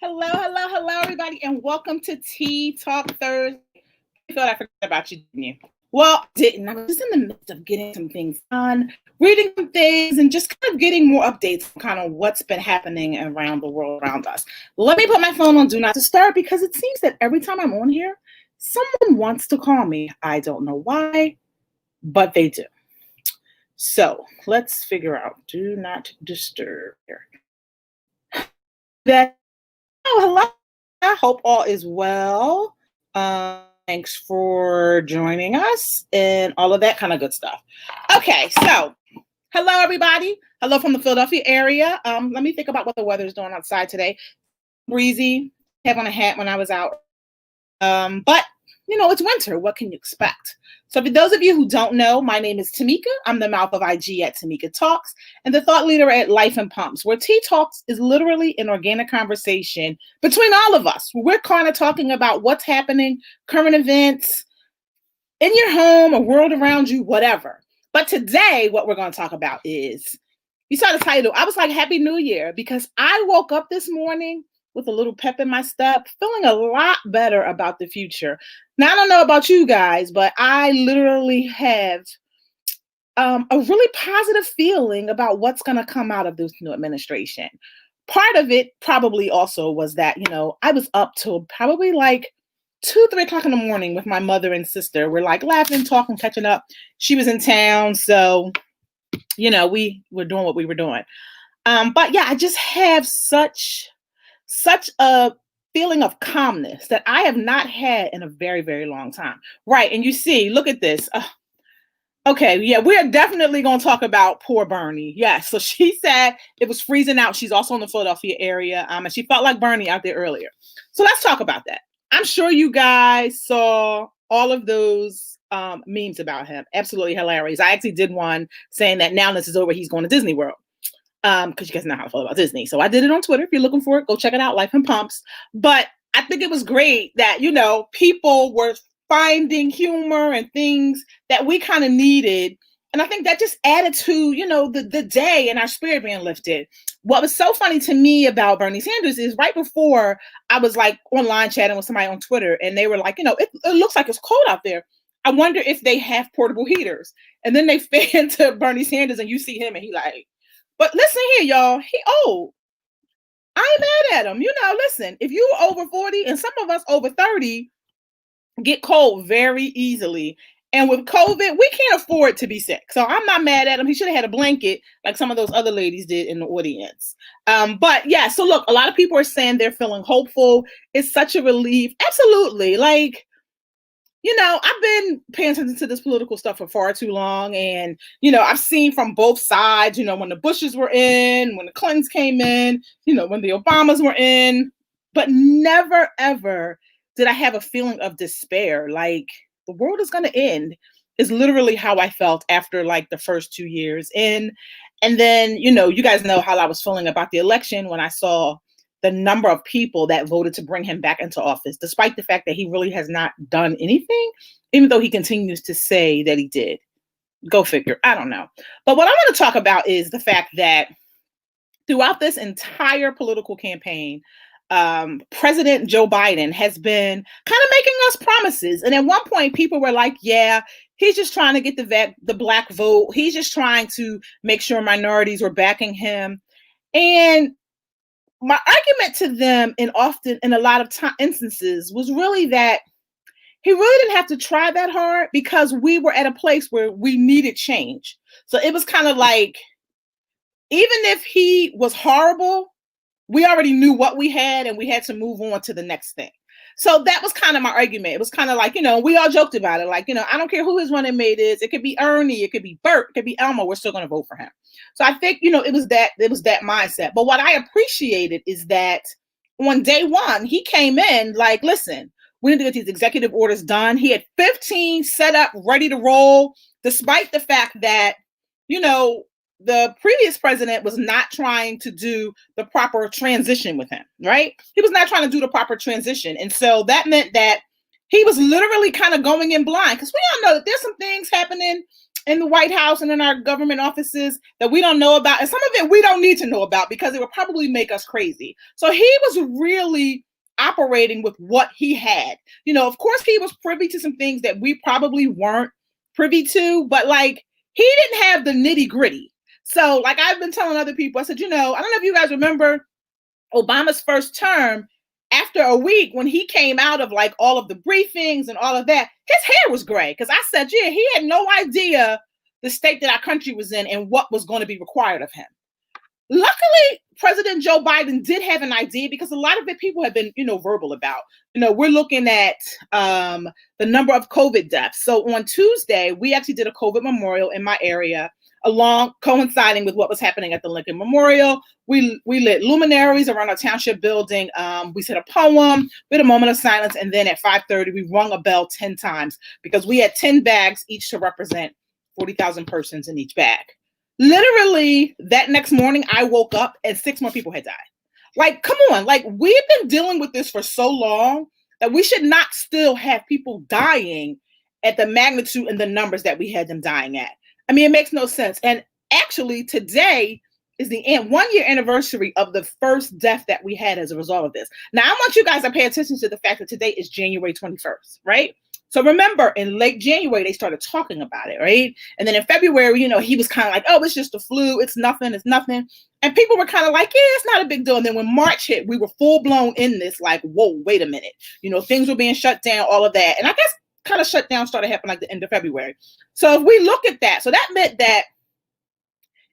Hello, everybody, and welcome to Tea Talk Thursday. I thought I forgot about you, didn't you? Well, I didn't. I was just in the midst of getting some things done, reading some things, and just kind of getting more updates on kind of what's been happening around the world around us. Let me put my phone on Do Not Disturb because it seems that every time I'm on here, someone wants to call me. I don't know why, but they do. So let's figure out Do Not Disturb here. That hello. I hope all is well. Thanks for joining us and all of that kind of good stuff. Okay, so hello everybody. Hello from the Philadelphia area. Let me think about what the weather's doing outside today. Breezy. I have on a hat when I was out. But it's winter. What can you expect? So for those of you who don't know, my name is Tamika. I'm the mouth of IG at Tamika Talks and the thought leader at Life and Pumps, where Tea Talks is literally an organic conversation between all of us. We're kind of talking about what's happening, current events in your home, a world around you, whatever. But today, what we're going to talk about is, you saw the title. I was like, Happy New Year, because I woke up this morning with a little pep in my step, feeling a lot better about the future. Now, I don't know about you guys, but I literally have a really positive feeling about what's going to come out of this new administration. Part of it probably also was that, I was up till probably like 2-3 o'clock in the morning with my mother and sister. We're like laughing, talking, catching up. She was in town, so, we were doing what we were doing. But yeah, I just have such a feeling of calmness that I have not had in a very, very long time. Right. And you see, look at this. Okay. Yeah, we are definitely going to talk about poor Bernie. Yes. So she said it was freezing out. She's also in the Philadelphia area. And she felt like Bernie out there earlier. So let's talk about that. I'm sure you guys saw all of those memes about him. Absolutely hilarious. I actually did one saying that now this is over, he's going to Disney World. Because you guys know how I feel about Disney. So I did it on Twitter. If you're looking for it, go check it out, Life and Pumps. But I think it was great that, people were finding humor and things that we kind of needed. And I think that just added to, the day and our spirit being lifted. What was so funny to me about Bernie Sanders is right before I was like online chatting with somebody on Twitter and they were like, it looks like it's cold out there. I wonder if they have portable heaters. And then they fan to Bernie Sanders and you see him and he like, but listen here, y'all, he old. I ain't mad at him. Listen, if you over 40 and some of us over 30 get cold very easily. And with COVID, we can't afford to be sick. So I'm not mad at him. He should have had a blanket like some of those other ladies did in the audience. But yeah, so look, a lot of people are saying they're feeling hopeful. It's such a relief. Absolutely. Like, I've been paying attention to this political stuff for far too long. And, I've seen from both sides, when the Bushes were in, when the Clintons came in, when the Obamas were in, but never, ever did I have a feeling of despair. Like the world is going to end is literally how I felt after like the first 2 years in. And then, you guys know how I was feeling about the election when I saw the number of people that voted to bring him back into office, despite the fact that he really has not done anything, even though he continues to say that he did. Go figure. I don't know. But what I want to talk about is the fact that throughout this entire political campaign, President Joe Biden has been kind of making us promises. And at one point, people were like, yeah, he's just trying to get the black vote. He's just trying to make sure minorities were backing him. And my argument to them in a lot of instances was really that he really didn't have to try that hard because we were at a place where we needed change. So it was kind of like, even if he was horrible, we already knew what we had and we had to move on to the next thing. So that was kind of my argument. It was kind of like, we all joked about it. Like, I don't care who his running mate is. It could be Ernie. It could be Bert. It could be Elmo. We're still going to vote for him. So I think, it was that mindset. But what I appreciated is that on day one, he came in like, listen, we need to get these executive orders done. He had 15 set up, ready to roll, despite the fact that, the previous president was not trying to do the proper transition with him, right? He was not trying to do the proper transition. And so that meant that he was literally kind of going in blind because we all know that there's some things happening in the White House and in our government offices that we don't know about. And some of it we don't need to know about because it would probably make us crazy. So he was really operating with what he had. You know, of course, he was privy to some things that we probably weren't privy to, but like he didn't have the nitty gritty. So like I've been telling other people, I said, you know, I don't know if you guys remember Obama's first term. After a week, when he came out of like all of the briefings and all of that, his hair was gray. Because I said, yeah, he had no idea the state that our country was in and what was going to be required of him. Luckily, President Joe Biden did have an idea because a lot of it people have been, verbal about. We're looking at the number of COVID deaths. So on Tuesday, we actually did a COVID memorial in my area, along coinciding with what was happening at the Lincoln Memorial. We lit luminaries around our township building. We said a poem, we had a moment of silence, and then at 5:30, we rung a bell 10 times because we had 10 bags each to represent 40,000 persons in each bag. Literally, that next morning, I woke up and 6 more people had died. Like, come on. Like, we've been dealing with this for so long that we should not still have people dying at the magnitude and the numbers that we had them dying at. I mean, it makes no sense. And actually, today is the 1-year anniversary of the first death that we had as a result of this. Now, I want you guys to pay attention to the fact that today is January 21st, right? So remember, in late January, they started talking about it, right? And then in February, he was kind of like, oh, it's just the flu. It's nothing. It's nothing. And people were kind of like, yeah, it's not a big deal. And then when March hit, we were full blown in this, like, whoa, wait a minute. Things were being shut down, all of that. And I guess kind of shutdown started happening like the end of February. So if we look at that, so that meant that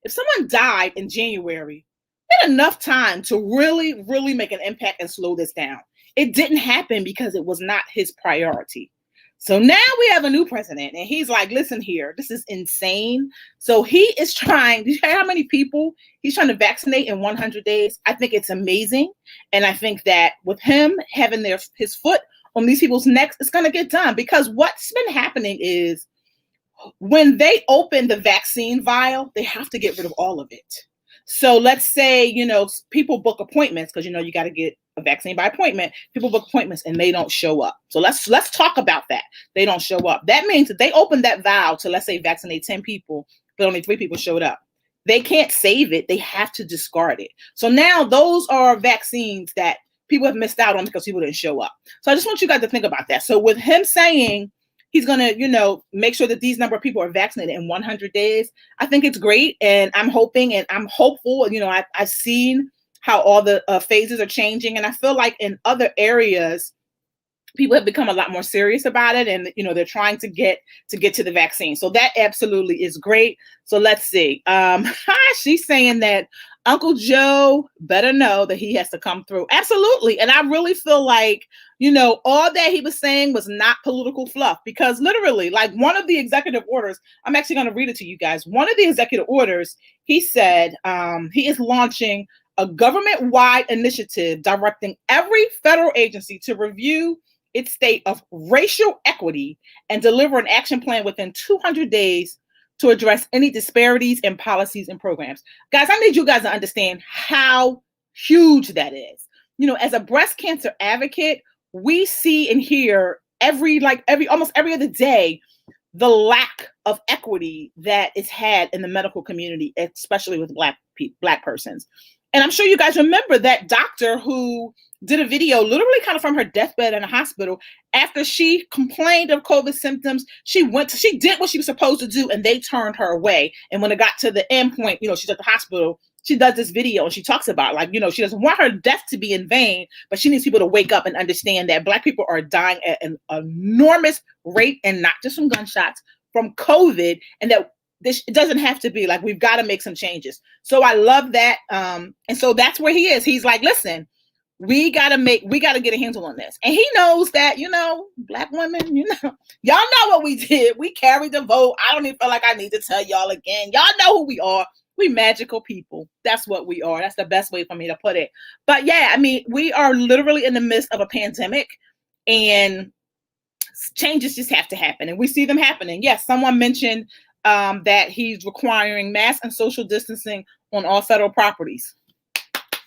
if someone died in January, we had enough time to really, really make an impact and slow this down. It didn't happen because it was not his priority. So now we have a new president and he's like, listen here, this is insane. So he is trying, do you know how many people he's trying to vaccinate in 100 days? I think it's amazing. And I think that with him having his foot on these people's necks, it's going to get done, because what's been happening is when they open the vaccine vial, they have to get rid of all of it. So let's say, people book appointments because, you got to get a vaccine by appointment. People book appointments and they don't show up. So let's talk about that. They don't show up. That means that they opened that vial to, let's say, vaccinate 10 people, but only 3 people showed up. They can't save it. They have to discard it. So now those are vaccines that people have missed out on because people didn't show up. So I just want you guys to think about that. So with him saying he's going to, make sure that these number of people are vaccinated in 100 days, I think it's great. And I'm hoping and I'm hopeful. I've seen how all the phases are changing. And I feel like in other areas, people have become a lot more serious about it. And, they're trying to get to the vaccine. So that absolutely is great. So let's see. She's saying that Uncle Joe better know that he has to come through. Absolutely. And I really feel like, all that he was saying was not political fluff, because literally, like, one of the executive orders, I'm actually going to read it to you guys. One of the executive orders, he said he is launching a government-wide initiative directing every federal agency to review its state of racial equity and deliver an action plan within 200 days to address any disparities in policies and programs. Guys, I need you guys to understand how huge that is. As a breast cancer advocate, we see and hear almost every other day the lack of equity that is had in the medical community, especially with Black persons. And I'm sure you guys remember that doctor who did a video literally kind of from her deathbed in a hospital. After she complained of COVID symptoms, she did what she was supposed to do, and they turned her away. And when it got to the end point, she's at the hospital, she does this video and she talks about, she doesn't want her death to be in vain, but she needs people to wake up and understand that Black people are dying at an enormous rate, and not just from gunshots, from COVID, and that it doesn't have to be. We've got to make some changes. So I love that. And so that's where he is. He's like, listen, we got to get a handle on this. And he knows that, Black women, y'all know what we did. We carried the vote. I don't even feel like I need to tell y'all again. Y'all know who we are. We magical people. That's what we are. That's the best way for me to put it. But yeah, I mean, we are literally in the midst of a pandemic, and changes just have to happen. And we see them happening. Yes, someone mentioned that he's requiring mask and social distancing on all federal properties.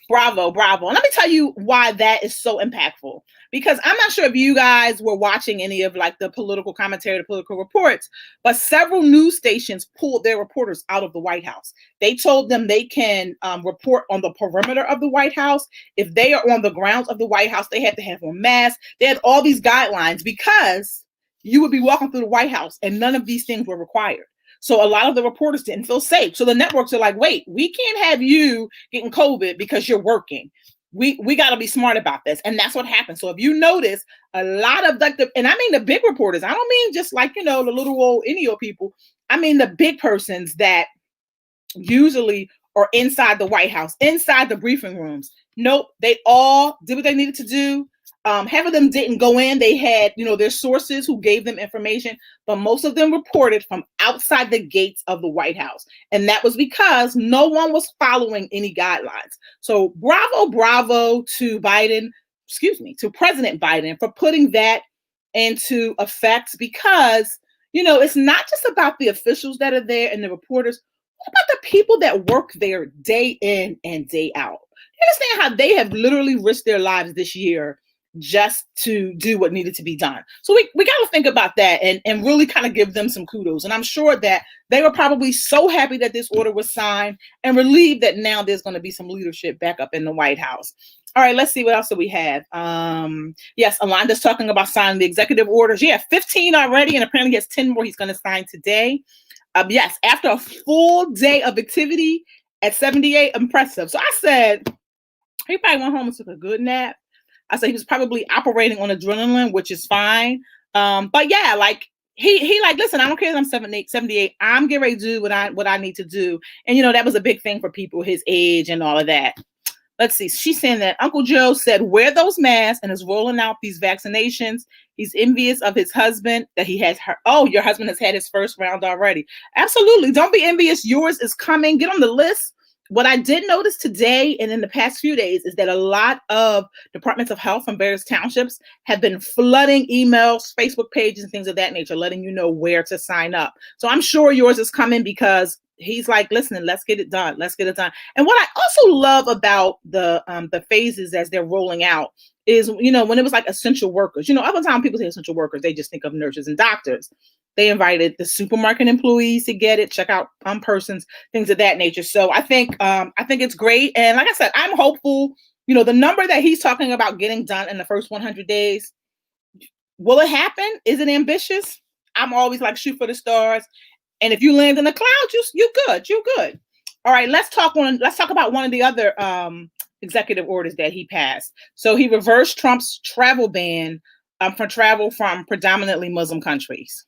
Bravo, bravo. And let me tell you why that is so impactful. Because I'm not sure if you guys were watching any of like the political commentary, the political reports, but several news stations pulled their reporters out of the White House. They told them they can report on the perimeter of the White House. If they are on the grounds of the White House, they have to have on masks. They had all these guidelines because you would be walking through the White House and none of these things were required. So a lot of the reporters didn't feel safe. So the networks are like, wait, we can't have you getting COVID because you're working. We got to be smart about this. And that's what happened. So if you notice, a lot of and I mean the big reporters, I don't mean just like, the little old Indio people. I mean the big persons that usually are inside the White House, inside the briefing rooms. Nope, they all did what they needed to do. Half of them didn't go in. They had, their sources who gave them information, but most of them reported from outside the gates of the White House. And that was because no one was following any guidelines. So bravo to President Biden for putting that into effect, because, it's not just about the officials that are there and the reporters. What about the people that work there day in and day out? You understand how they have literally risked their lives this year just to do what needed to be done. So we got to think about that and really kind of give them some kudos. And I'm sure that they were probably so happy that this order was signed and relieved that now there's going to be some leadership back up in the White House. All right, let's see what else do we have. Yes, Alonda's talking about signing the executive orders. Yeah, 15 already, and apparently he has 10 more he's going to sign today. Yes, after a full day of activity at 78, impressive. So I said, he probably went home and took a good nap. I said he was probably operating on adrenaline, which is fine. But yeah, like he like, listen, I don't care if I'm 78. I'm getting ready to do what I need to do. And that was a big thing for people his age and all of that. Let's see. She's saying that Uncle Joe said, wear those masks and is rolling out these vaccinations. He's envious of his husband that he has her. Oh, your husband has had his first round already. Absolutely. Don't be envious. Yours is coming. Get on the list. What I did notice today and in the past few days is that a lot of departments of health from various townships have been flooding emails, Facebook pages, and things of that nature, letting you know where to sign up. So I'm sure yours is coming because he's like, listen, let's get it done. Let's get it done. And what I also love about the phases as they're rolling out is, when it was like essential workers, other time people say essential workers, they just think of nurses and doctors. They invited the supermarket employees to get it, check out persons, things of that nature. So I think it's great. And like I said, I'm hopeful, the number that he's talking about getting done in the first 100 days, will it happen? Is it ambitious? I'm always like, shoot for the stars. And if you land in the clouds, you're good. All right, let's talk about one of the other executive orders that he passed. So he reversed Trump's travel ban for travel from predominantly Muslim countries.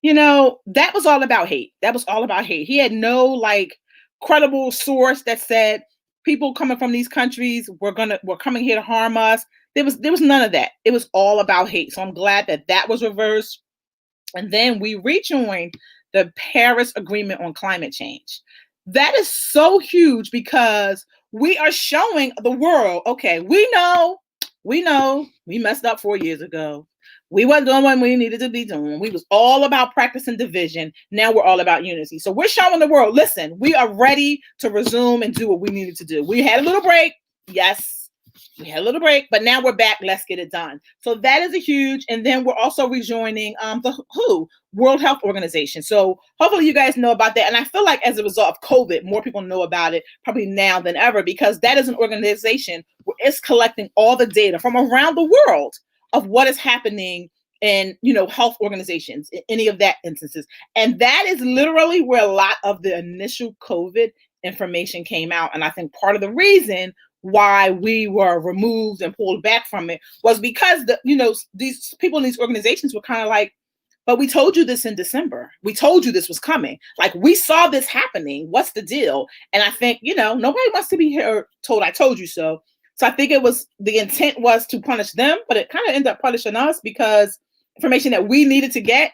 That was all about hate. He had no credible source that said people coming from these countries were coming here to harm us. There was none of that. It was all about hate. So I'm glad that was reversed. And then we rejoined the Paris Agreement on climate change. That is so huge because we are showing the world, okay, we know we messed up 4 years ago. We wasn't doing what we needed to be doing. We was all about practicing division. Now we're all about unity. So we're showing the world, listen, we are ready to resume and do what we needed to do. We had a little break. Yes, we had a little break, but now we're back. Let's get it done. So that is a huge, and then we're also rejoining the WHO, World Health Organization. So hopefully you guys know about that. And I feel like as a result of COVID, more people know about it probably now than ever, because that is an organization where it's collecting all the data from around the world of what is happening in, health organizations, in any of that instances. And that is literally where a lot of the initial COVID information came out. And I think part of the reason why we were removed and pulled back from it was because these people in these organizations were kind of like, but we told you this in December. We told you this was coming. Like, we saw this happening. What's the deal? And I think, nobody wants to be here told I told you so. So I think the intent was to punish them, but it kind of ended up punishing us because information that we needed to get,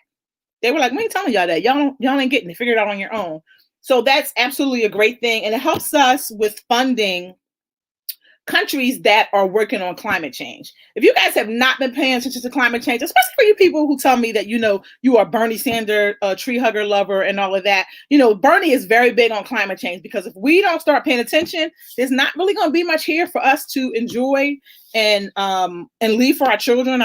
they were like, we ain't telling y'all that. Y'all ain't getting it. Figure it out on your own. So that's absolutely a great thing. And it helps us with funding countries that are working on climate change. If you guys have not been paying attention to climate change, especially for you people who tell me that, you are Bernie Sanders, tree hugger lover and all of that, Bernie is very big on climate change, because if we don't start paying attention, there's not really going to be much here for us to enjoy and leave for our children,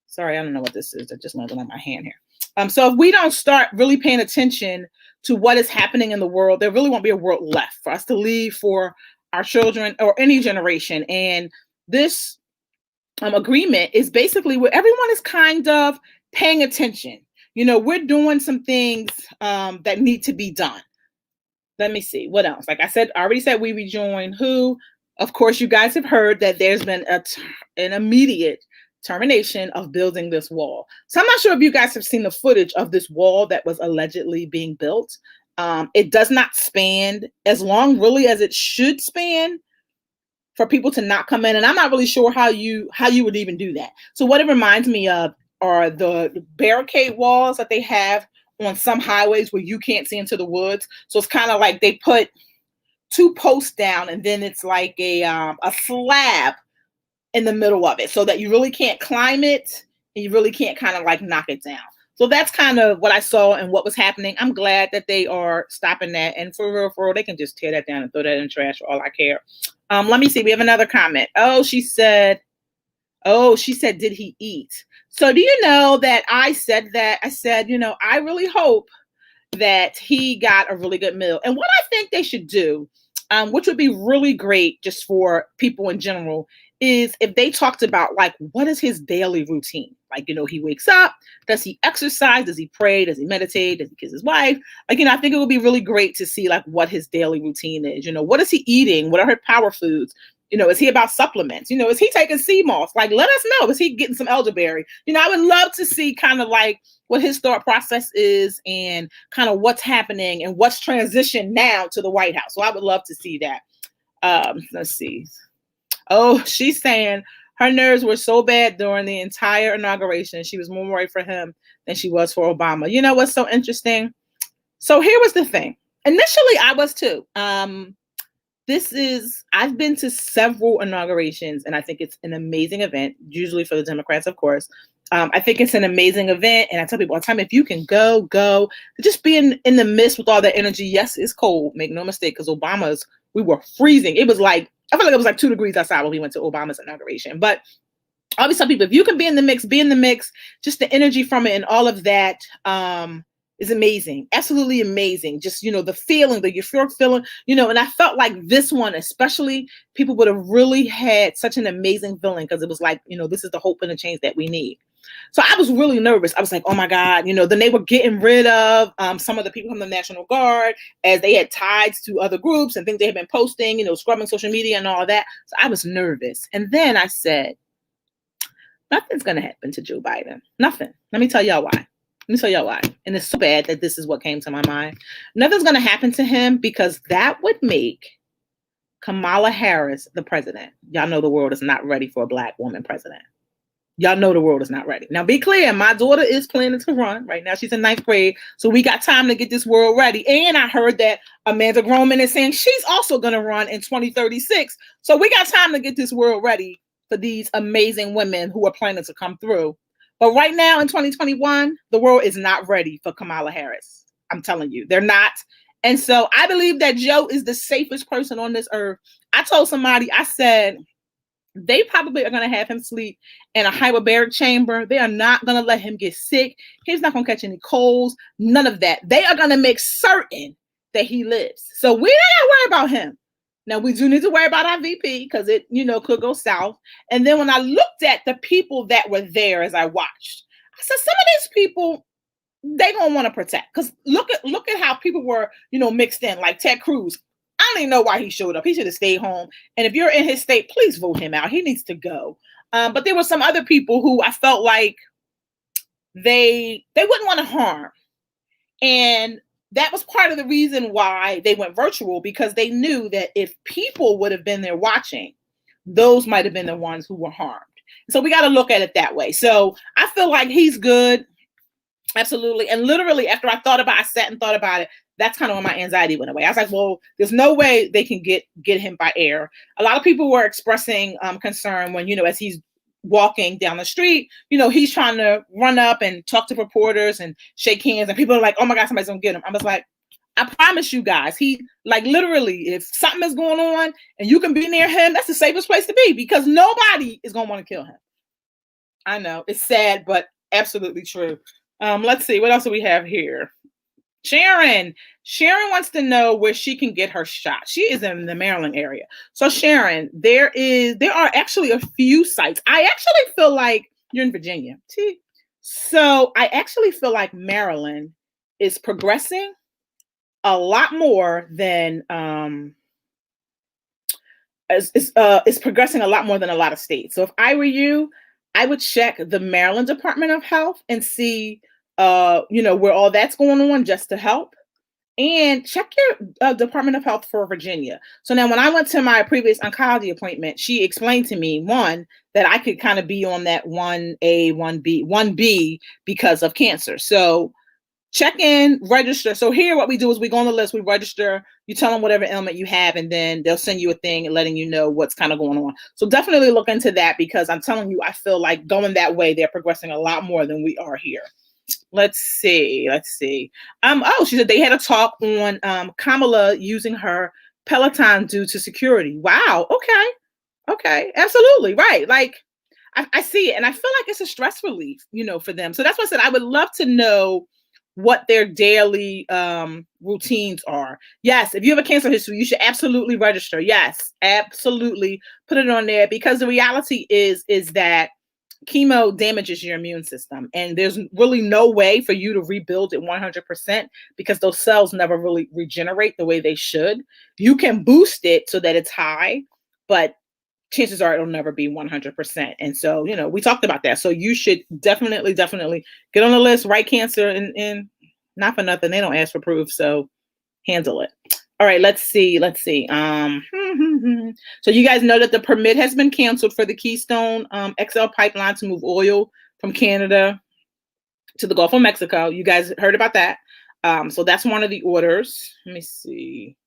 sorry, I don't know what this is. I just landed on my hand here. So if we don't start really paying attention to what is happening in the world, there really won't be a world left for us to leave for our children or any generation. And this agreement is basically where everyone is kind of paying attention. We're doing some things that need to be done. Let me see what else. Like I said, I already said we rejoin who. Of course, you guys have heard that there's been an immediate termination of building this wall. So I'm not sure if you guys have seen the footage of this wall that was allegedly being built. It does not span as long really as it should span for people to not come in. And I'm not really sure how you would even do that. So what it reminds me of are the barricade walls that they have on some highways where you can't see into the woods. So it's kind of like they put 2 posts down and then it's like a slab in the middle of it, so that you really can't climb it and you really can't kind of like knock it down. So that's kind of what I saw and what was happening. I'm glad that they are stopping that. And for real, they can just tear that down and throw that in the trash for all I care. Let me see. We have another comment. She said, did he eat? So do you know that I said that? I said, I really hope that he got a really good meal. And what I think they should do, which would be really great just for people in general, is if they talked about like, what is his daily routine? Like, he wakes up, does he exercise? Does he pray? Does he meditate? Does he kiss his wife? Like, I think it would be really great to see like what his daily routine is. What is he eating? What are her power foods? Is he about supplements? Is he taking sea moss? Like, let us know. Is he getting some elderberry? I would love to see kind of like what his thought process is and kind of what's happening and what's transitioned now to the White House. So I would love to see that. Let's see. She's saying her nerves were so bad during the entire inauguration. She was more worried for him than she was for Obama. You know what's so interesting? So here was the thing. Initially, I was too. I've been to several inaugurations, and I think it's an amazing event, usually for the Democrats, of course. I think it's an amazing event, and I tell people all the time, if you can go. Just be in the midst with all that energy. Yes, it's cold, make no mistake, because we were freezing. It was like, I feel like it was like 2 degrees outside when we went to Obama's inauguration. But I always tell people, if you can be in the mix, just the energy from it and all of that is amazing. Absolutely amazing. Just, the feeling, the euphoric feeling, and I felt like this one, especially, people would have really had such an amazing feeling, because it was like, this is the hope and the change that we need. So I was really nervous. I was like, oh my God, then they were getting rid of some of the people from the National Guard, as they had ties to other groups and things they had been posting, scrubbing social media and all of that. So I was nervous. And then I said, nothing's going to happen to Joe Biden. Nothing. Let me tell y'all why. And it's so bad that this is what came to my mind. Nothing's going to happen to him, because that would make Kamala Harris the president. Y'all know the world is not ready for a Black woman president. Y'all know the world is not ready. Now, be clear, my daughter is planning to run. Right now, she's in 9th grade. So we got time to get this world ready. And I heard that Amanda Groman is saying she's also going to run in 2036. So we got time to get this world ready for these amazing women who are planning to come through. But right now in 2021, the world is not ready for Kamala Harris. I'm telling you, they're not. And so I believe that Joe is the safest person on this earth. I told somebody, I said, they probably are going to have him sleep in a hyperbaric chamber. They are not going to let him get sick. He's not going to catch any colds, none of that. They are going to make certain that he lives. So we don't worry about him. Now, we do need to worry about our VP, because it, could go south. And then when I looked at the people that were there as I watched, I said, some of these people, they don't want to protect. Because look at how people were, mixed in, like Ted Cruz. I don't even know why he showed up. He should have stayed home. And if you're in his state, please vote him out. He needs to go. But there were some other people who I felt like they wouldn't want to harm. And that was part of the reason why they went virtual, because they knew that if people would have been there watching, those might have been the ones who were harmed. So we got to look at it that way. So I feel like he's good. Absolutely. And literally, after I sat and thought about it, that's kind of when my anxiety went away. I was like, well, there's no way they can get him by air. A lot of people were expressing concern when, as he's walking down the street, he's trying to run up and talk to reporters and shake hands, and people are like, oh my God, somebody's gonna get him. I was like, I promise you guys, he, like, literally, if something is going on and you can be near him, that's the safest place to be, because nobody is gonna want to kill him. I know, it's sad, but absolutely true. Let's see, what else do we have here? Sharon wants to know where she can get her shot. She is in the Maryland area. So Sharon, there are actually a few sites. I actually feel like you're in Virginia. So I actually feel like Maryland is progressing a lot more than is progressing a lot more than a lot of states. So if I were you, I would check the Maryland Department of Health and see where all that's going on, just to help. And check your Department of Health for Virginia. So now when I went to my previous oncology appointment, she explained to me, one, that I could kind of be on that 1A, 1B because of cancer. So check in, register. So here what we do is we go on the list, we register, you tell them whatever ailment you have, and then they'll send you a thing letting you know what's kind of going on. So definitely look into that, because I'm telling you, I feel like going that way, they're progressing a lot more than we are here. Let's see. She said they had a talk on Kamala using her Peloton due to security. Wow. Okay. Absolutely. Right. Like, I see it, and I feel like it's a stress relief, for them. So that's why I said I would love to know what their daily routines are. Yes, if you have a cancer history, you should absolutely register. Yes, absolutely put it on there, because the reality is that chemo damages your immune system, and there's really no way for you to rebuild it 100%, because those cells never really regenerate the way they should. You can boost it so that it's high, but chances are it'll never be 100%. And so, we talked about that. So you should definitely get on the list, write cancer, and not for nothing, they don't ask for proof. So handle it. All right, let's see. So you guys know that the permit has been canceled for the Keystone XL pipeline to move oil from Canada to the Gulf of Mexico. You guys heard about that. So that's one of the orders. Let me see.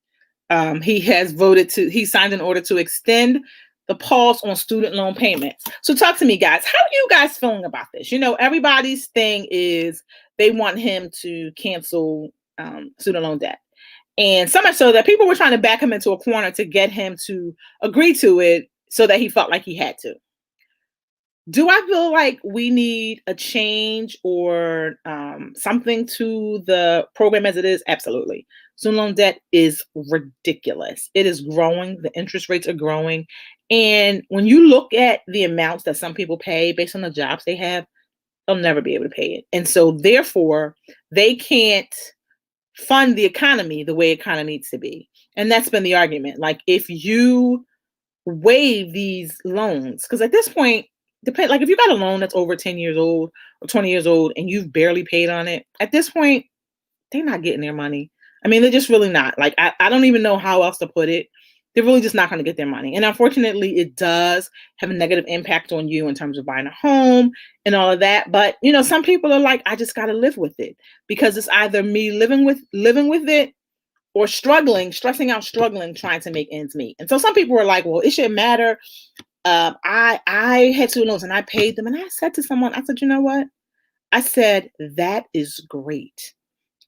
He signed an order to extend the pause on student loan payments. So talk to me, guys. How are you guys feeling about this? Everybody's thing is they want him to cancel student loan debt. And so much so that people were trying to back him into a corner to get him to agree to it, so that he felt like he had to. Do I feel like we need a change or something to the program as it is? Absolutely. Student loan debt is ridiculous. It is growing. The interest rates are growing. And when you look at the amounts that some people pay based on the jobs they have, they'll never be able to pay it. And so therefore, they can't fund the economy the way it kind of needs to be. And that's been the argument. Like, if you waive these loans, because at this point, like if you got a loan that's over 10 years old or 20 years old and you've barely paid on it, at this point, they're not getting their money. I mean, they're just really not. Like, I don't even know how else to put it. They're really just not going to get their money. And unfortunately, it does have a negative impact on you in terms of buying a home and all of that. But, some people are like, I just got to live with it, because it's either me living with it or struggling, trying to make ends meet. And so some people were like, well, it shouldn't matter. I had student loans and I paid them. And I said to someone, I said, you know what? I said, that is great.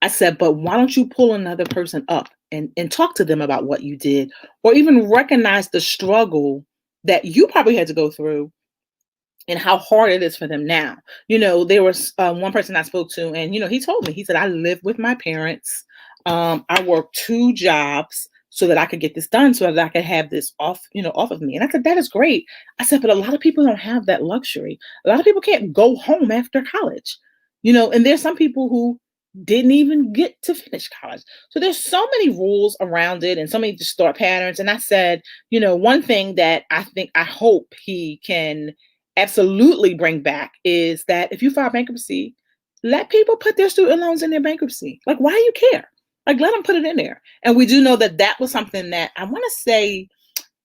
I said, but why don't you pull another person up and talk to them about what you did, or even recognize the struggle that you probably had to go through and how hard it is for them now. There was one person I spoke to, and, he told me, he said, I live with my parents. I work 2 jobs so that I could get this done, so that I could have this off of me. And I said, that is great. I said, but a lot of people don't have that luxury. A lot of people can't go home after college, and there's some people who didn't even get to finish college. So there's so many rules around it and so many thought patterns. And I said, one thing that I hope he can absolutely bring back is that if you file bankruptcy, let people put their student loans in their bankruptcy. Like, why do you care? Like, let them put it in there. And we do know that was something that I want to say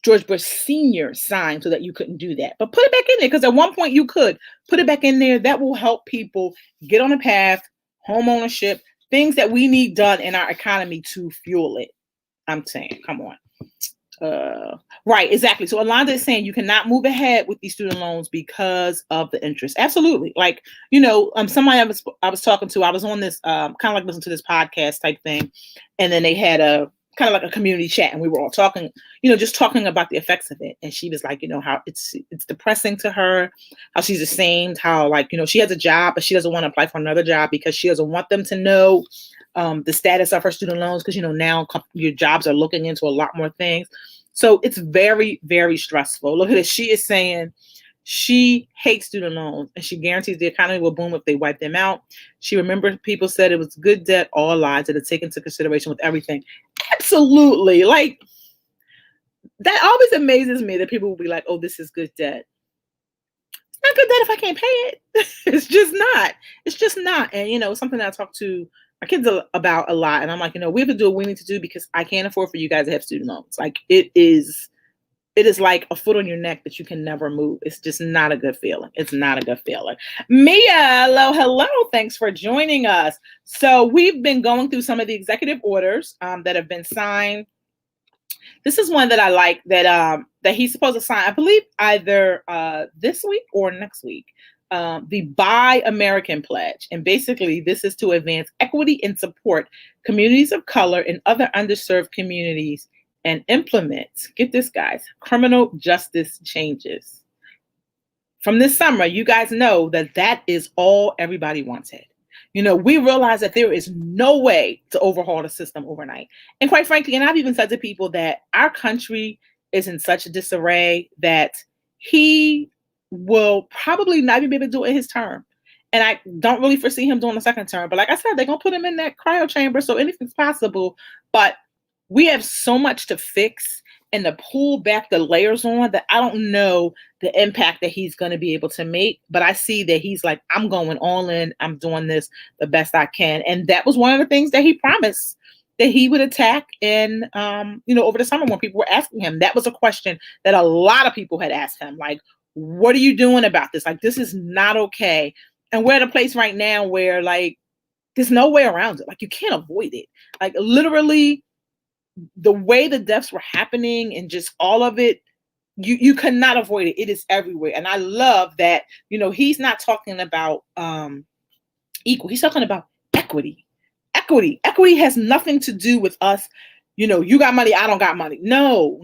George Bush Sr. signed so that you couldn't do that. But put it back in there, because at one point you could put it back in there. That will help people get on a path, home ownership, things that we need done in our economy to fuel it. I'm saying, come on. Right, exactly. So Alonda is saying you cannot move ahead with these student loans because of the interest. Absolutely. Like, somebody I was talking to, I was on this kind of like listening to this podcast type thing, and then they had a kind of like a community chat, and we were all talking, just talking about the effects of it. And she was like, how it's depressing to her, how she's ashamed, how like, she has a job, but she doesn't want to apply for another job because she doesn't want them to know the status of her student loans, because now your jobs are looking into a lot more things. So it's very, very stressful. Look at this. She is saying she hates student loans, and she guarantees the economy will boom if they wipe them out. She remembers people said it was good debt, all lies that are taken into consideration with everything. Absolutely. Like, that always amazes me that people will be like, oh, this is good debt. It's not good debt if I can't pay it. It's just not. It's just not. And, something that I talk to my kids about a lot. And I'm like, we have to do what we need to do because I can't afford for you guys to have student loans. Like, it is like a foot on your neck that you can never move. It's just not a good feeling. It's not a good feeling. Mia, hello. Thanks for joining us. So we've been going through some of the executive orders that have been signed. This is one that I like that he's supposed to sign, I believe, either this week or next week. The Buy American Pledge. And basically, this is to advance equity and support communities of color and other underserved communities and implement, get this, guys, criminal justice changes. From this summer, you guys know that is all everybody wanted. We realize that there is no way to overhaul the system overnight. And quite frankly, and I've even said to people that our country is in such a disarray that he will probably not even be able to do it in his term. And I don't really foresee him doing a second term. But like I said, they're going to put him in that cryo chamber, so anything's possible. But we have so much to fix and to pull back the layers on that I don't know the impact that he's going to be able to make. But I see that he's like, I'm going all in. I'm doing this the best I can. And that was one of the things that he promised that he would attack in, over the summer when people were asking him. That was a question that a lot of people had asked him. Like, what are you doing about this? Like, this is not okay. And we're at a place right now where, like, there's no way around it. Like, you can't avoid it. Like, literally, the way the deaths were happening and just all of it, you cannot avoid it. It is everywhere. And I love that, he's not talking about equal. He's talking about equity. Equity has nothing to do with us. You got money, I don't got money. No.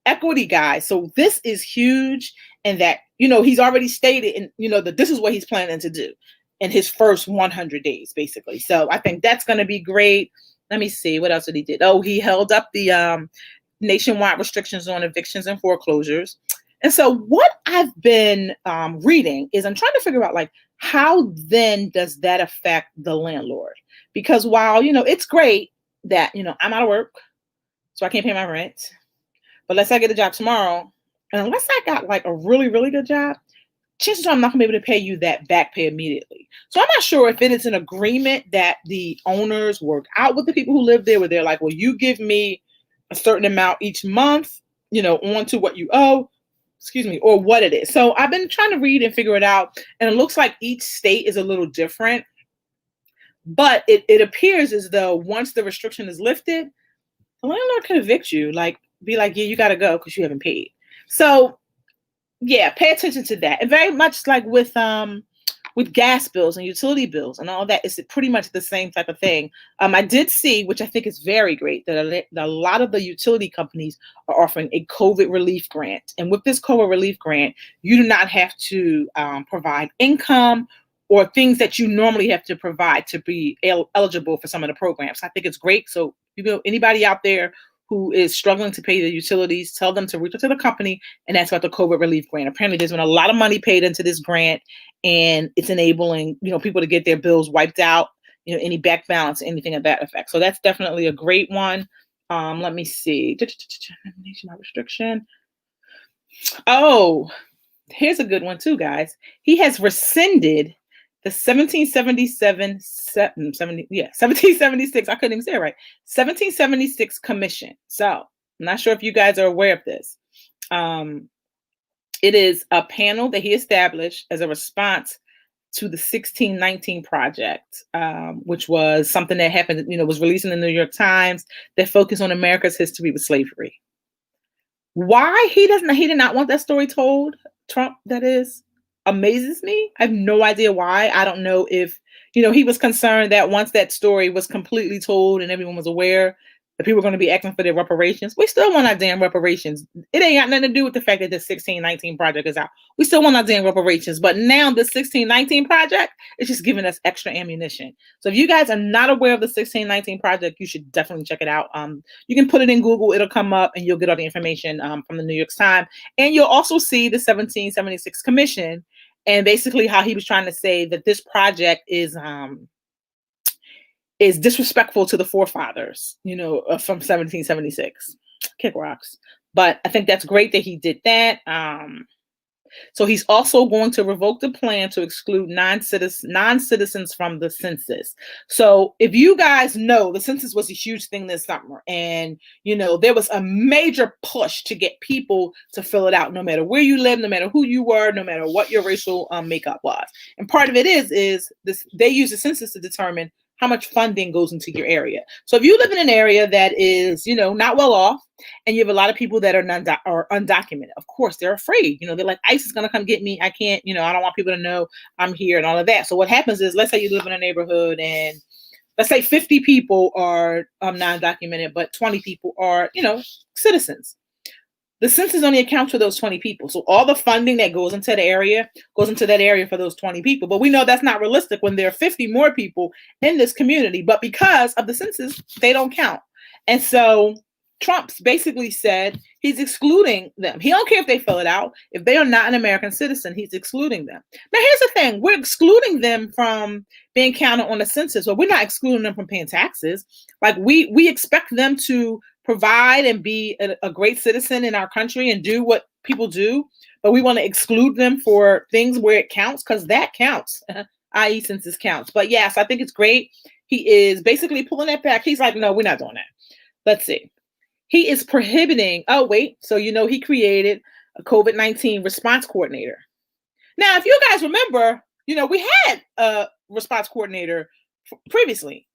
Equity, guys. So this is huge. And that, he's already stated, and that this is what he's planning to do in his first 100 days, basically. So I think that's going to be great. Let me see. What else did he do? Oh, he held up the nationwide restrictions on evictions and foreclosures. And so what I've been reading is I'm trying to figure out, like, how then does that affect the landlord? Because while, it's great that, I'm out of work, so I can't pay my rent. But let's say I get a job tomorrow, and unless I got like a really, really good job, chances are I'm not going to be able to pay you that back pay immediately. So I'm not sure if it is an agreement that the owners work out with the people who live there, where they're like, well, you give me a certain amount each month, on to what you owe, or what it is. So I've been trying to read and figure it out. And it looks like each state is a little different. But it appears as though once the restriction is lifted, the landlord can evict you, like, be like, yeah, you got to go because you haven't paid. So yeah, pay attention to that. And very much like with gas bills and utility bills and all that, it's pretty much the same type of thing. I did see, which I think is very great, that a lot of the utility companies are offering a COVID relief grant. And with this COVID relief grant, you do not have to provide income or things that you normally have to provide to be eligible for some of the programs. I think it's great. So, anybody out there who is struggling to pay the utilities, tell them to reach out to the company and ask about the COVID relief grant. Apparently there's been a lot of money paid into this grant, and it's enabling, people to get their bills wiped out, any back balance, anything of that effect. So that's definitely a great one. Let me see. Nationwide restriction. Oh, here's a good one too, guys. He has rescinded the 1776, I couldn't even say it right, 1776 commission. So I'm not sure if you guys are aware of this. It is a panel that he established as a response to the 1619 Project, which was something that happened, was released in the New York Times that focused on America's history with slavery. Why he did not want that story told, Trump, that is, amazes me. I have no idea why. I don't know if, he was concerned that once that story was completely told and everyone was aware, that people were going to be asking for their reparations. We still want our damn reparations. It ain't got nothing to do with the fact that the 1619 Project is out. We still want our damn reparations. But now the 1619 Project is just giving us extra ammunition. So if you guys are not aware of the 1619 Project, you should definitely check it out. You can put it in Google. It'll come up and you'll get all the information from the New York Times. And you'll also see the 1776 Commission and basically how he was trying to say that this project is disrespectful to the forefathers, from 1776. Kick rocks. But I think that's great that he did that. So he's also going to revoke the plan to exclude non-citizens from the census. So if you guys know, the census was a huge thing this summer. And, there was a major push to get people to fill it out, no matter where you live, no matter who you were, no matter what your racial makeup was. And part of it is this, they use the census to determine how much funding goes into your area. So if you live in an area that is, not well off, and you have a lot of people that are undocumented, of course, they're afraid. They're like, ICE is going to come get me. I can't, I don't want people to know I'm here and all of that. So what happens is, let's say you live in a neighborhood and let's say 50 people are non-documented, but 20 people are, citizens. The census only accounts for those 20 people. So all the funding that goes into that area for those 20 people. But we know that's not realistic when there are 50 more people in this community. But because of the census, they don't count. And so Trump's basically said he's excluding them. He don't care if they fill it out. If they are not an American citizen, he's excluding them. Now, here's the thing. We're excluding them from being counted on the census, but we're not excluding them from paying taxes. Like we expect them to provide and be a great citizen in our country and do what people do, but we want to exclude them for things where it counts, because that counts, i.e. census counts. But yes, I think it's great. He is basically pulling that back. He's like, no, we're not doing that. Let's see. He is prohibiting, so he created a COVID-19 response coordinator. Now, if you guys remember, we had a response coordinator previously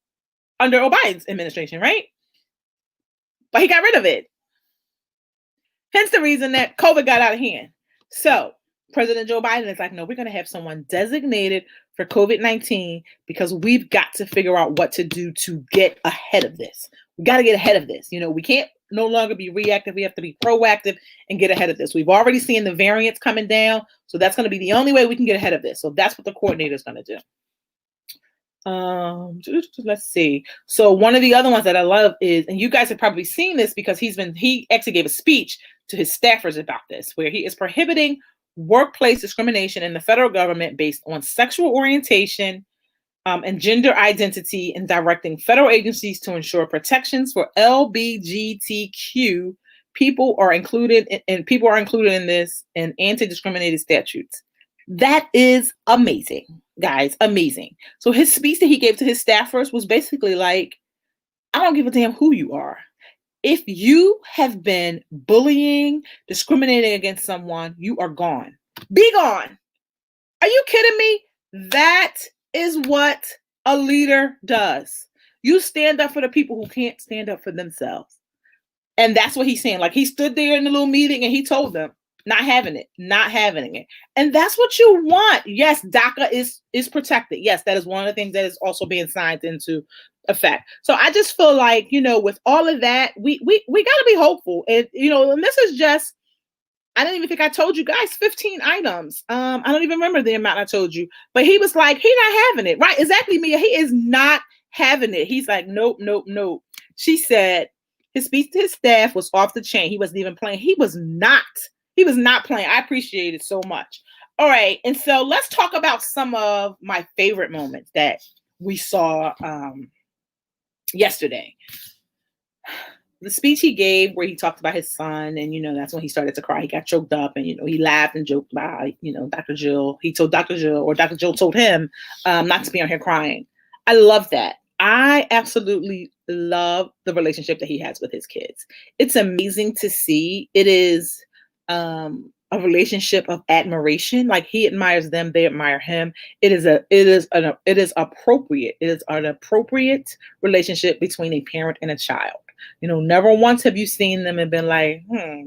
under Biden's administration, right? But he got rid of it. Hence the reason that COVID got out of hand. So President Joe Biden is like, no, we're going to have someone designated for COVID-19 because we've got to figure out what to do to get ahead of this. We got to get ahead of this. We can't no longer be reactive. We have to be proactive and get ahead of this. We've already seen the variants coming down. So that's going to be the only way we can get ahead of this. So that's what the coordinator is going to do. Let's see. So one of the other ones that I love is, and you guys have probably seen this because he actually gave a speech to his staffers about this, where he is prohibiting workplace discrimination in the federal government based on sexual orientation and gender identity, and directing federal agencies to ensure protections for LGBTQ people are included in this and anti-discriminating statutes. That is amazing, guys, amazing. So his speech that he gave to his staffers was basically like, I don't give a damn who you are. If you have been bullying, discriminating against someone, you are gone. Be gone. Are you kidding me? That is what a leader does. You stand up for the people who can't stand up for themselves. And that's what he's saying. Like, he stood there in the little meeting and he told them, not having it. And that's what you want. Yes, DACA is protected. Yes, that is one of the things that is also being signed into effect. So I just feel like, with all of that, we got to be hopeful. And, and this is just, I didn't even think I told you guys 15 items. I don't even remember the amount I told you, but he was like, he's not having it. Right. Exactly, Mia. He is not having it. He's like, nope. She said his speech to his staff was off the chain. He wasn't even playing. He was not playing. I appreciate it so much. All right. And so let's talk about some of my favorite moments that we saw yesterday. The speech he gave where he talked about his son, and, that's when he started to cry. He got choked up and, he laughed and joked about, Dr. Jill. He told Dr. Jill, or Dr. Jill told him not to be on here crying. I love that. I absolutely love the relationship that he has with his kids. It's amazing to see. It is a relationship of admiration. Like he admires them, they admire him. It is appropriate. It is an appropriate relationship between a parent and a child. Never once have you seen them and been like,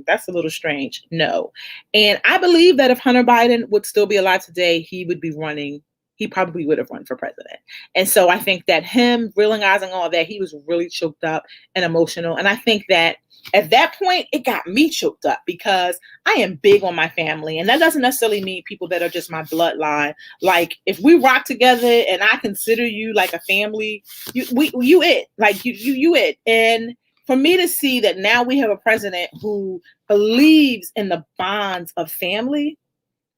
that's a little strange. No. And I believe that if Hunter Biden would still be alive today, he would be running. He probably would have run for president. And so I think that him realizing all that, he was really choked up and emotional. And I think that at that point, it got me choked up because I am big on my family. And that doesn't necessarily mean people that are just my bloodline. Like if we rock together and I consider you like a family, you it. Like you it. And for me to see that now we have a president who believes in the bonds of family,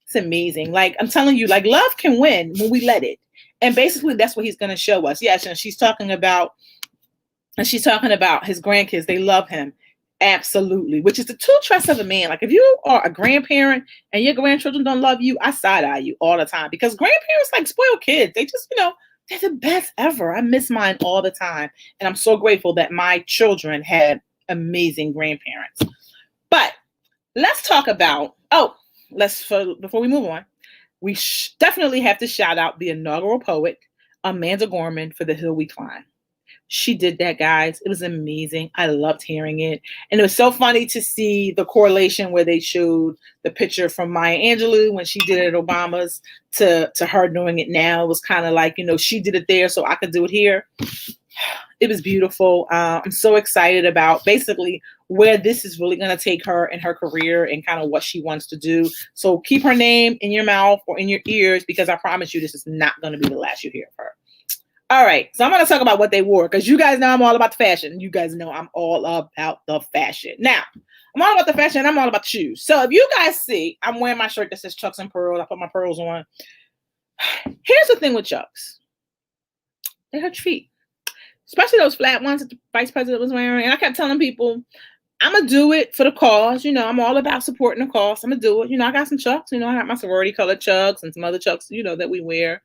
it's amazing. Like I'm telling you, like love can win when we let it. And basically that's what he's going to show us. Yes, and she's talking about his grandkids. They love him. Absolutely. Which is the true trust of a man. Like if you are a grandparent and your grandchildren don't love you, I side eye you all the time because grandparents like spoiled kids. They just, they're the best ever. I miss mine all the time. And I'm so grateful that my children had amazing grandparents. But let's talk about, before we move on, we definitely have to shout out the inaugural poet, Amanda Gorman, for The Hill We Climb. She did that, guys. It was amazing. I loved hearing it. And it was so funny to see the correlation where they showed the picture from Maya Angelou when she did it at Obama's to her doing it now. It was kind of like, she did it there, so I could do it here. It was beautiful. I'm so excited about basically where this is really going to take her in her career and kind of what she wants to do. So keep her name in your mouth or in your ears because I promise you this is not going to be the last you hear of her. All right, so I'm going to talk about what they wore because you guys know I'm all about the fashion. You guys know I'm all about the fashion. Now, I'm all about the fashion and I'm all about the shoes. So if you guys see, I'm wearing my shirt that says Chucks and Pearls. I put my pearls on. Here's the thing with Chucks. They hurt your feet. Especially those flat ones that the vice president was wearing. And I kept telling people, I'm going to do it for the cause. I'm all about supporting the cause. I'm going to do it. I got some Chucks. I got my sorority colored Chucks and some other Chucks, that we wear.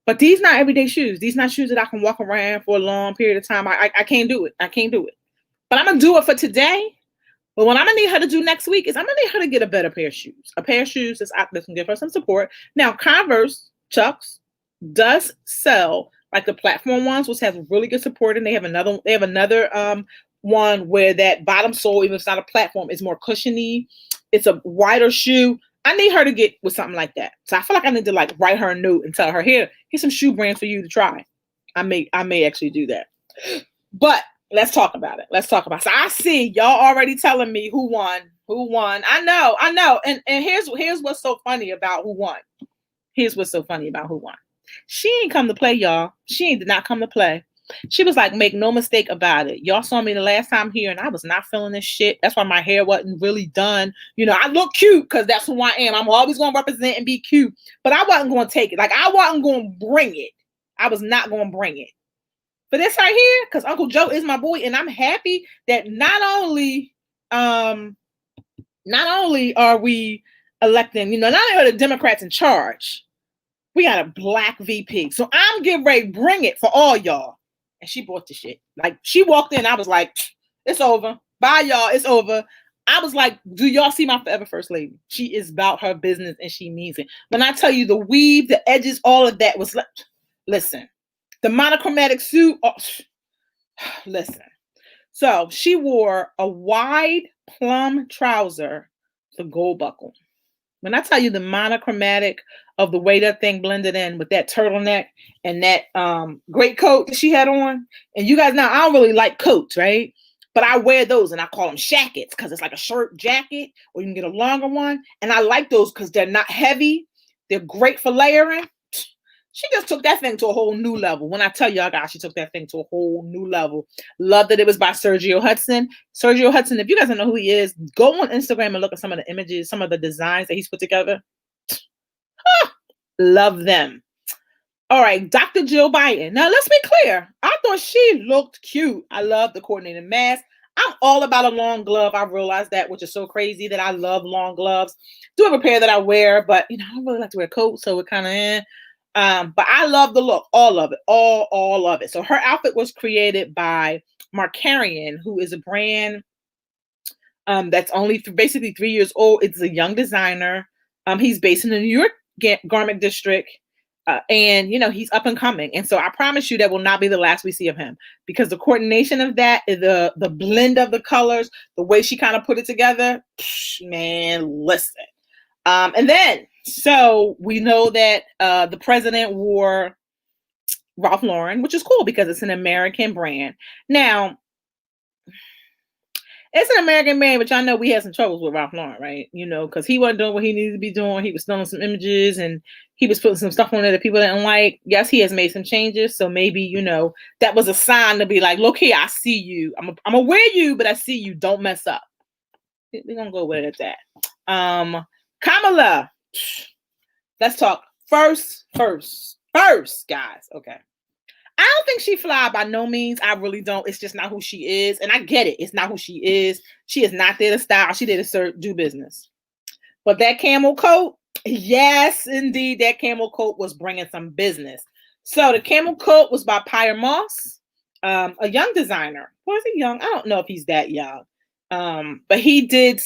But these not everyday shoes. These not shoes that I can walk around for a long period of time. I can't do it. I can't do it. But I'm going to do it for today. But what I'm going to need her to do next week is I'm going to need her to get a better pair of shoes. A pair of shoes that can give her some support. Now, Converse Chucks does sell like the platform ones, which have really good support. And they have another one where that bottom sole, even if it's not a platform, is more cushiony. It's a wider shoe. I need her to get with something like that. So I feel like I need to like write her a note and tell her, here's some shoe brands for you to try. I may actually do that. But let's talk about it. So I see y'all already telling me who won. I know. And here's what's so funny about who won. She ain't come to play, y'all. She did not come to play. She was like, make no mistake about it. Y'all saw me the last time here and I was not feeling this shit. That's why my hair wasn't really done. I look cute because that's who I am. I'm always going to represent and be cute. But I wasn't going to take it. Like, I wasn't going to bring it. I was not going to bring it. But this right here, because Uncle Joe is my boy, and I'm happy that not only are we electing, not only are the Democrats in charge, we got a black VP. So I'm getting ready to bring it for all y'all. And she bought the shit. Like, she walked in, I was like, it's over. Bye, y'all. It's over. I was like, do y'all see my forever first lady? She is about her business and she means it. When I tell you the weave, the edges, all of that was like, listen, the monochromatic suit, listen. So she wore a wide plum trouser, the gold buckle. When I tell you the monochromatic of the way that thing blended in with that turtleneck and that great coat that she had on, and you guys know I don't really like coats, right? But I wear those and I call them shackets because it's like a shirt jacket, or you can get a longer one. And I like those because they're not heavy. They're great for layering. She just took that thing to a whole new level. When I tell y'all guys, she took that thing to a whole new level. Love that it was by Sergio Hudson. Sergio Hudson, if you guys don't know who he is, go on Instagram and look at some of the images, some of the designs that he's put together. Love them. All right, Dr. Jill Biden. Now, let's be clear. I thought she looked cute. I love the coordinated mask. I'm all about a long glove. I realized that, which is so crazy that I love long gloves. Do have a pair that I wear, but I don't really like to wear coats, so it kind of but I love the look, all of it, all of it. So her outfit was created by Markarian, who is a brand that's only basically 3 years old. It's a young designer. He's based in the New York garment district. And he's up and coming, and so I promise you that will not be the last we see of him, because the coordination of that, the blend of the colors, the way she kind of put it together, man, listen. And then so we know that the president wore Ralph Lauren, which is cool because it's an American brand. Now, it's an American brand, but y'all know we had some troubles with Ralph Lauren, right? Because he wasn't doing what he needed to be doing. He was stealing some images, and he was putting some stuff on there that people didn't like. Yes, he has made some changes. So maybe, that was a sign to be like, look here, I see you. I'm gonna wear you, but I see you. Don't mess up. We're going to go with it at that. Kamala. Let's talk first, guys. Okay. I don't think she fly by no means. I really don't. It's just not who she is. And I get it. It's not who she is. She is not there to style. She there to do business. But that camel coat, yes, indeed, that camel coat was bringing some business. So the camel coat was by Pierre Moss, a young designer. Was he young? I don't know if he's that young. But he did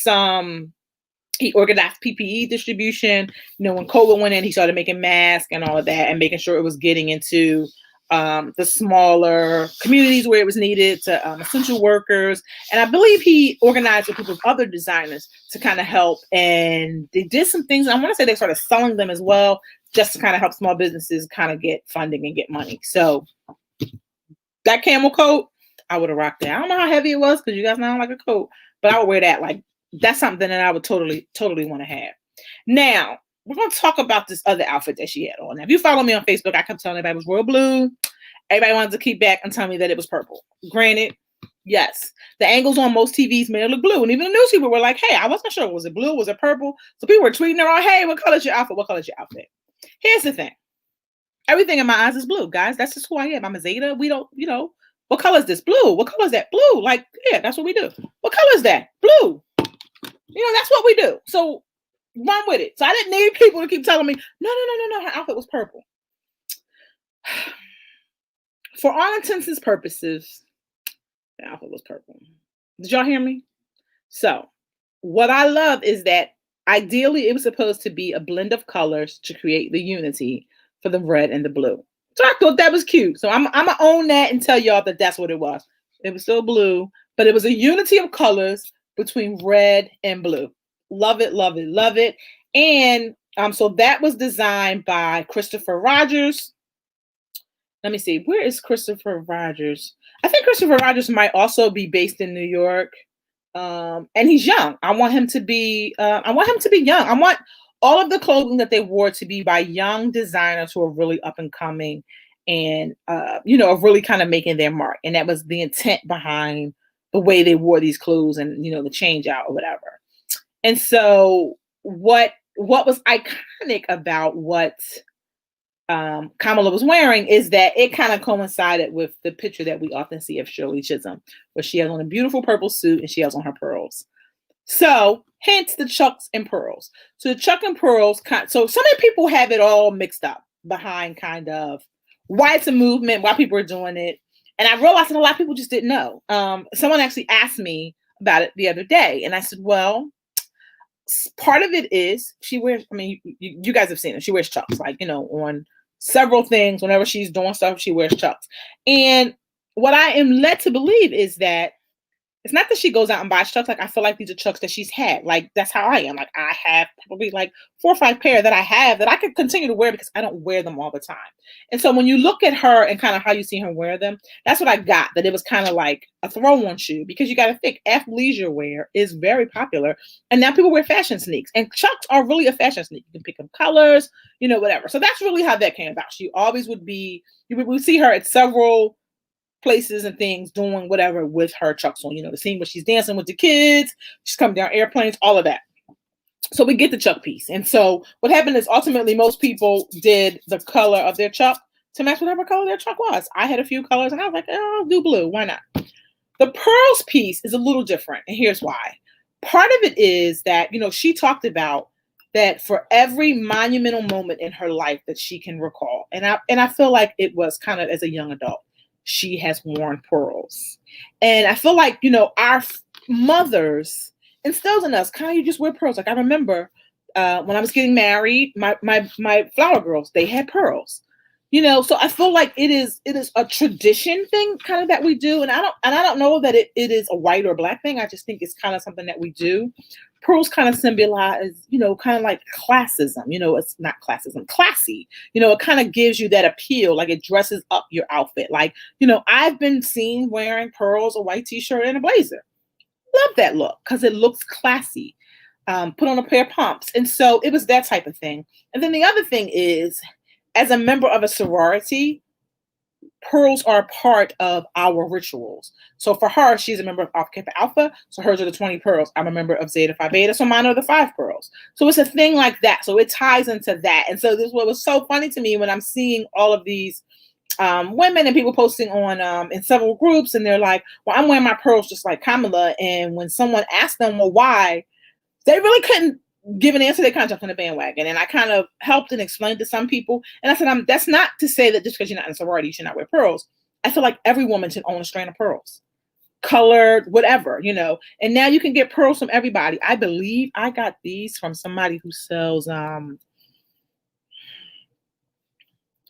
he organized PPE distribution. When COVID went in, he started making masks and all of that and making sure it was getting into the smaller communities where it was needed, to essential workers. And I believe he organized with people, other designers, to kind of help. And they did some things. I want to say they started selling them as well, just to kind of help small businesses kind of get funding and get money. So that camel coat, I would have rocked it. I don't know how heavy it was, because you guys know I don't like a coat, but I would wear that. Like, that's something that I would totally want to have. Now, we're going to talk about this other outfit that she had on. Now, if you follow me on Facebook, I kept telling everybody it was royal blue. Everybody wanted to keep back and tell me that it was purple. Granted, yes, the angles on most TVs made it look blue. And even the news people were like, hey, I wasn't sure. Was it blue? Was it purple? So people were tweeting around, hey, what color is your outfit? What color is your outfit? Here's the thing. Everything in my eyes is blue, guys. That's just who I am. I'm a Zeta. We don't, what color is this? Blue. What color is that? Blue. Like, yeah, that's what we do. What color is that? Blue. That's what we do. So run with it. So I didn't need people to keep telling me, no, her outfit was purple. For all intents and purposes, the outfit was purple. Did y'all hear me? So what I love is that ideally it was supposed to be a blend of colors to create the unity for the red and the blue. So I thought that was cute. So I'm going to own that and tell y'all that that's what it was. It was still blue, but it was a unity of colors between red and blue. Love it, love it, love it. And so that was designed by Christopher Rogers. Let me see. Where is Christopher Rogers? I think Christopher Rogers might also be based in New York. And he's young. I want him to be young. I want all of the clothing that they wore to be by young designers who are really up and coming and, really kind of making their mark. And that was the intent behind the way they wore these clothes and, the change out or whatever. And so what was iconic about what Kamala was wearing is that it kind of coincided with the picture that we often see of Shirley Chisholm, where she has on a beautiful purple suit and she has on her pearls. So hence the chucks and pearls. So the chuck and pearls, so some of the people have it all mixed up behind kind of why it's a movement, why people are doing it. And I realized that a lot of people just didn't know. Someone actually asked me about it the other day. And I said, well, part of it is she wears, you guys have seen it. She wears chucks, like, on several things. Whenever she's doing stuff, she wears chucks. And what I am led to believe is that it's not that she goes out and buys chucks. Like, I feel like these are chucks that she's had. Like, that's how I am. Like, I have probably like 4 or 5 pair that I have that I could continue to wear because I don't wear them all the time. And so when you look at her and kind of how you see her wear them, that's what I got, that it was kind of like a throw-on shoe, because you got to think athleisure wear is very popular. And now people wear fashion sneaks, and chucks are really a fashion sneak. You can pick up colors, whatever. So that's really how that came about. She always would be, you would see her at several places and things doing whatever with her chucks on, the scene where she's dancing with the kids, she's coming down airplanes, all of that. So we get the chuck piece. And so what happened is ultimately most people did the color of their chuck to match whatever color their chuck was. I had a few colors and I was like, oh, I'll do blue. Why not? The pearls piece is a little different. And here's why. Part of it is that, she talked about that for every monumental moment in her life that she can recall. And I feel like it was kind of as a young adult, she has worn pearls. And I feel like, our mothers instills in us, kind of, you just wear pearls. Like I remember when I was getting married, my flower girls, they had pearls. So I feel like it is a tradition thing kind of that we do. And I don't know that it is a white or black thing. I just think it's kind of something that we do. Pearls kind of symbolize, kind of like classism. It's not classism, classy. It kind of gives you that appeal, like it dresses up your outfit. Like, I've been seen wearing pearls, a white t-shirt, and a blazer. Love that look because it looks classy. Put on a pair of pumps. And so it was that type of thing. And then the other thing is, as a member of a sorority, pearls are part of our rituals. So for her, she's a member of Alpha Kappa Alpha. So hers are the 20 pearls. I'm a member of Zeta Phi Beta. So mine are the 5 pearls. So it's a thing like that. So it ties into that. And so this is what was so funny to me when I'm seeing all of these women and people posting on in several groups. And they're like, well, I'm wearing my pearls just like Kamala. And when someone asked them, well, why? They really couldn't give an answer. They kind of jumped on the bandwagon. And I kind of helped and explained to some people. And I said, that's not to say that just because you're not in a sorority, you should not wear pearls. I feel like every woman should own a strand of pearls, colored, whatever, And now you can get pearls from everybody. I believe I got these from somebody who sells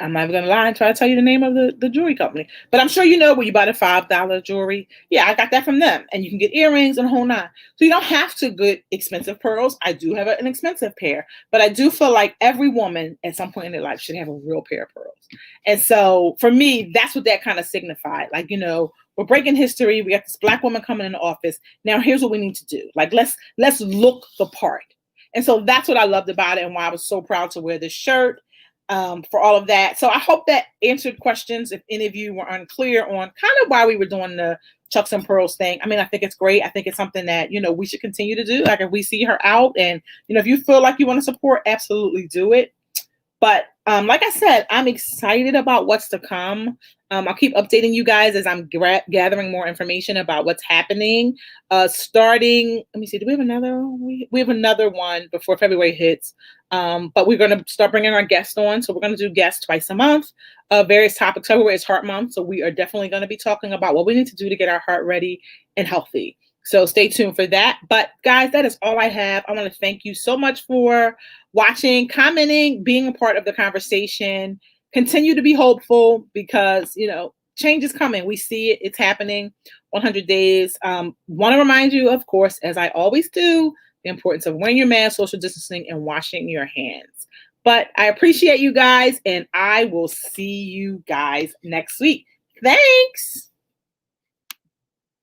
I'm not even going to lie and try to tell you the name of the jewelry company. But I'm sure where you buy the $5 jewelry. Yeah, I got that from them. And you can get earrings and a whole nine. So you don't have to get expensive pearls. I do have an expensive pair. But I do feel like every woman at some point in their life should have a real pair of pearls. And so for me, that's what that kind of signified. Like, we're breaking history. We got this Black woman coming in the office. Now here's what we need to do. Like, let's look the part. And so that's what I loved about it and why I was so proud to wear this shirt. For all of that. So I hope that answered questions. If any of you were unclear on kind of why we were doing the Chucks and Pearls thing. I mean, I think it's great. I think it's something that, we should continue to do. Like if we see her out and, if you feel like you want to support, absolutely do it. But like I said, I'm excited about what's to come. I'll keep updating you guys as I'm gathering more information about what's happening. Starting, let me see, do we have another? We have another one before February hits. But we're going to start bringing our guests on. So we're going to do guests twice a month, various topics. February is Heart Month. So we are definitely going to be talking about what we need to do to get our heart ready and healthy. So stay tuned for that. But guys, that is all I have. I want to thank you so much for watching, commenting, being a part of the conversation. Continue to be hopeful because, change is coming. We see it. It's happening. 100 days. Want to remind you, of course, as I always do, the importance of wearing your mask, social distancing, and washing your hands. But I appreciate you guys, and I will see you guys next week. Thanks.